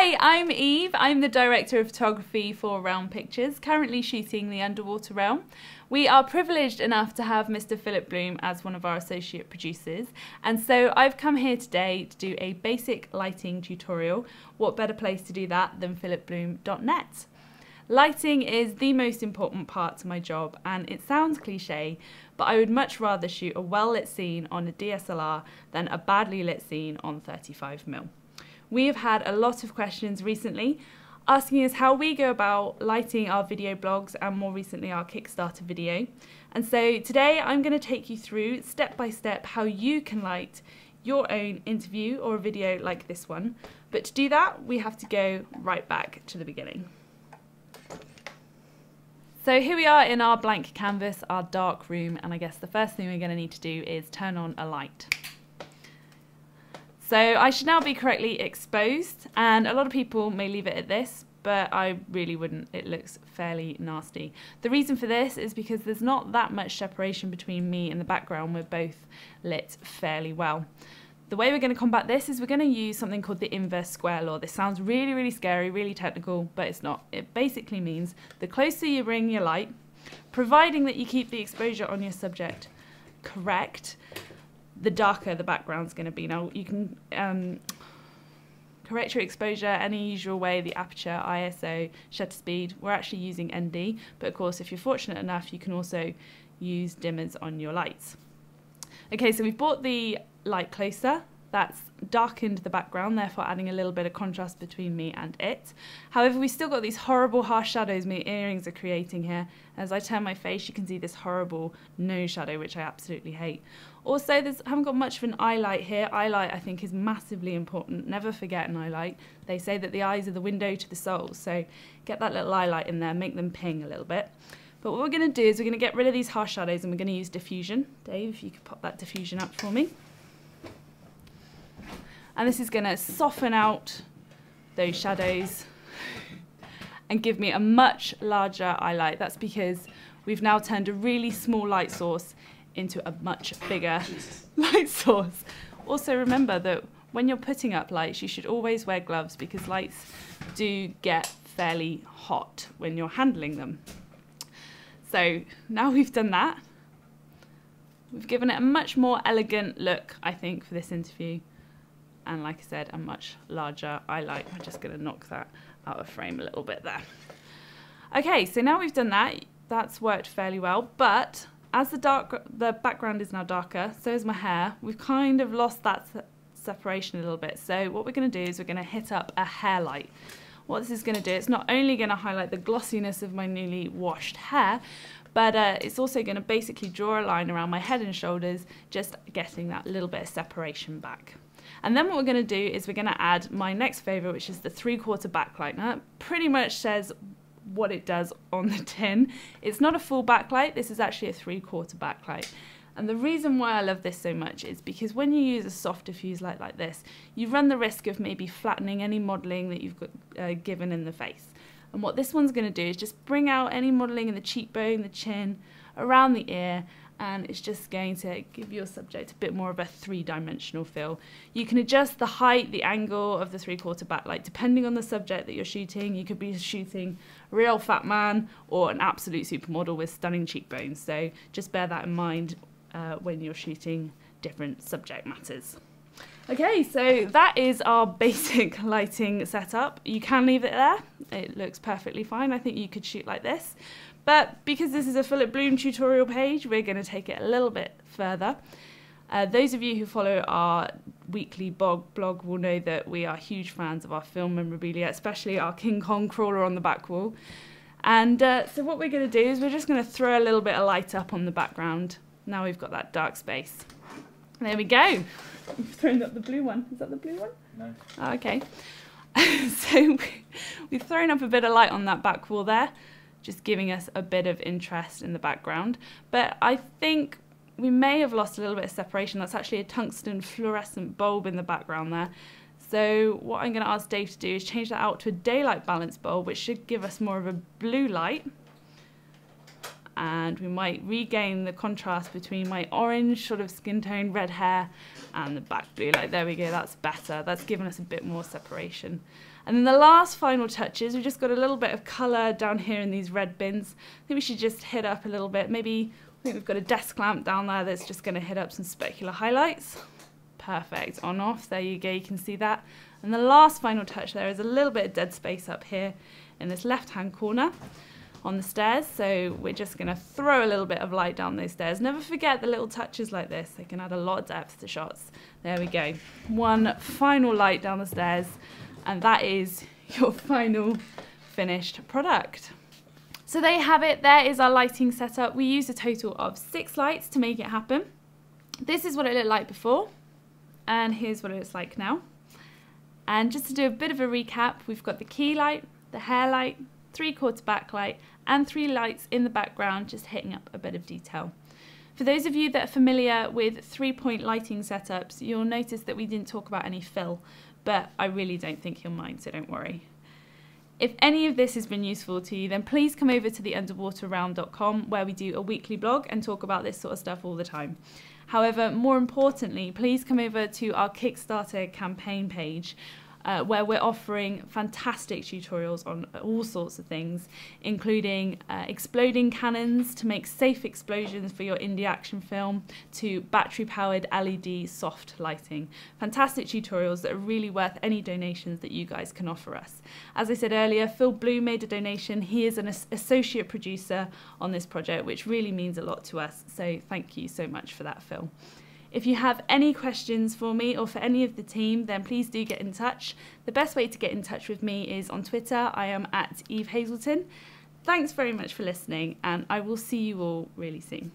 Hi, I'm Eve. I'm the Director of Photography for Realm Pictures, currently shooting the Underwater Realm. We are privileged enough to have Mr. Philip Bloom as one of our associate producers, and so I've come here today to do a basic lighting tutorial. What better place to do that than philipbloom.net? Lighting is the most important part to my job, and it sounds cliche, but I would much rather shoot a well-lit scene on a DSLR than a badly lit scene on 35mm. We have had a lot of questions recently asking us how we go about lighting our video blogs and more recently our Kickstarter video. And so today I'm going to take you through step by step how you can light your own interview or a video like this one. But to do that, we have to go right back to the beginning. So here we are in our blank canvas, our dark room, and I guess the first thing we're going to need to do is turn on a light. So I should now be correctly exposed, and a lot of people may leave it at this, but I really wouldn't. It looks fairly nasty. The reason for this is because there's not that much separation between me and the background. We're both lit fairly well. The way we're going to combat this is we're going to use something called the inverse square law. This sounds really, really scary, really technical, but it's not. It basically means the closer you bring your light, providing that you keep the exposure on your subject correct, the darker the background's going to be. Now you can correct your exposure any usual way, the aperture, ISO, shutter speed. We're actually using ND, but of course if you're fortunate enough you can also use dimmers on your lights. Okay, so we've brought the light closer. That's darkened the background, therefore adding a little bit of contrast between me and it. However, we've still got these horrible harsh shadows my earrings are creating here. As I turn my face, you can see this horrible nose shadow, which I absolutely hate. Also, I haven't got much of an eye light here. Eye light, I think, is massively important. Never forget an eye light. They say that the eyes are the window to the soul, so get that little eye light in there, make them ping a little bit. But what we're going to do is we're going to get rid of these harsh shadows and we're going to use diffusion. Dave, if you could pop that diffusion up for me. And this is going to soften out those shadows and give me a much larger eye light. That's because we've now turned a really small light source into a much bigger light source. Also remember that when you're putting up lights, you should always wear gloves because lights do get fairly hot when you're handling them. So now we've done that, we've given it a much more elegant look, I think, for this interview. And like I said, a much larger eye light. I'm just going to knock that out of frame a little bit there. Okay, so now we've done that. That's worked fairly well. But as the background is now darker, so is my hair. We've kind of lost that separation a little bit. So what we're going to do is we're going to hit up a hair light. What this is going to do, it's not only going to highlight the glossiness of my newly washed hair, but it's also going to basically draw a line around my head and shoulders, just getting that little bit of separation back. And then what we're going to do is we're going to add my next favourite, which is the 3/4 backlight. Now that pretty much says what it does on the tin. It's not a full backlight, this is actually a 3/4 backlight. And the reason why I love this so much is because when you use a soft diffuse light like this, you run the risk of maybe flattening any modelling that you've got given in the face. And what this one's going to do is just bring out any modelling in the cheekbone, the chin, around the ear, and it's just going to give your subject a bit more of a three-dimensional feel. You can adjust the height, the angle of the 3/4 backlight depending on the subject that you're shooting. You could be shooting a real fat man or an absolute supermodel with stunning cheekbones, so just bear that in mind when you're shooting different subject matters. Okay, so that is our basic lighting setup. You can leave it there. It looks perfectly fine. I think you could shoot like this. But because this is a Philip Bloom tutorial page, we're going to take it a little bit further. Those of you who follow our weekly blog will know that we are huge fans of our film memorabilia, especially our King Kong crawler on the back wall. And so what we're going to do is we're just going to throw a little bit of light up on the background. Now we've got that dark space. There we go. We've thrown up the blue one. Is that the blue one? No. Oh, okay. So we've thrown up a bit of light on that back wall there, just giving us a bit of interest in the background. But I think we may have lost a little bit of separation. That's actually a tungsten fluorescent bulb in the background there. So what I'm going to ask Dave to do is change that out to a daylight balance bulb, which should give us more of a blue light. And we might regain the contrast between my orange sort of skin tone red hair and the back blue light. There we go, that's better. That's given us a bit more separation. And then the last final touches, we've just got a little bit of colour down here in these red bins. I think we should just hit up a little bit. Maybe, I think we've got a desk lamp down there that's just going to hit up some specular highlights. Perfect, on off, there you go, you can see that. And the last final touch there is a little bit of dead space up here in this left-hand corner on the stairs. So we're just going to throw a little bit of light down those stairs. Never forget the little touches like this, they can add a lot of depth to shots. There we go, one final light down the stairs. And that is your final finished product. So there you have it, there is our lighting setup. We used a total of 6 lights to make it happen. This is what it looked like before, and here's what it looks like now. And just to do a bit of a recap, we've got the key light, the hair light, 3/4 backlight, and 3 lights in the background, just hitting up a bit of detail. For those of you that are familiar with 3-point lighting setups, you'll notice that we didn't talk about any fill, but I really don't think you'll mind, so don't worry. If any of this has been useful to you, then please come over to theunderwaterrealm.com, where we do a weekly blog and talk about this sort of stuff all the time. However, more importantly, please come over to our Kickstarter campaign page, where we're offering fantastic tutorials on all sorts of things, including exploding cannons to make safe explosions for your indie action film, to battery-powered LED soft lighting. Fantastic tutorials that are really worth any donations that you guys can offer us. As I said earlier, Phil Blue made a donation. He is an associate producer on this project, which really means a lot to us, so thank you so much for that, Phil. If you have any questions for me or for any of the team, then please do get in touch. The best way to get in touch with me is on Twitter. I am @Eve Hazelton. Thanks very much for listening, and I will see you all really soon.